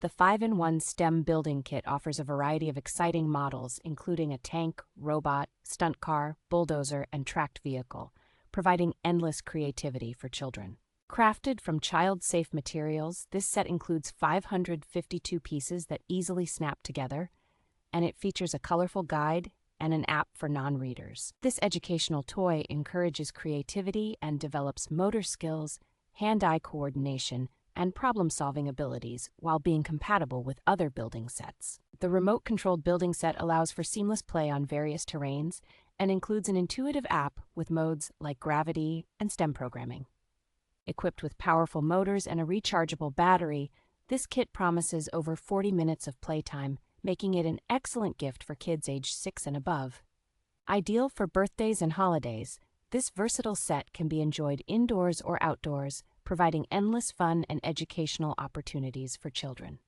The 5-in-1 STEM Building Kit offers a variety of exciting models, including a tank, robot, stunt car, bulldozer, and tracked vehicle, providing endless creativity for children. Crafted from child-safe materials, this set includes 552 pieces that easily snap together, and it features a colorful guide and an app for non-readers. This educational toy encourages creativity and develops motor skills, hand-eye coordination, and problem-solving abilities while being compatible with other building sets. The remote-controlled building set allows for seamless play on various terrains and includes an intuitive app with modes like gravity and STEM programming. Equipped with powerful motors and a rechargeable battery, this kit promises over 40 minutes of playtime, making it an excellent gift for kids aged 6 and above. Ideal for birthdays and holidays, this versatile set can be enjoyed indoors or outdoors, providing endless fun and educational opportunities for children.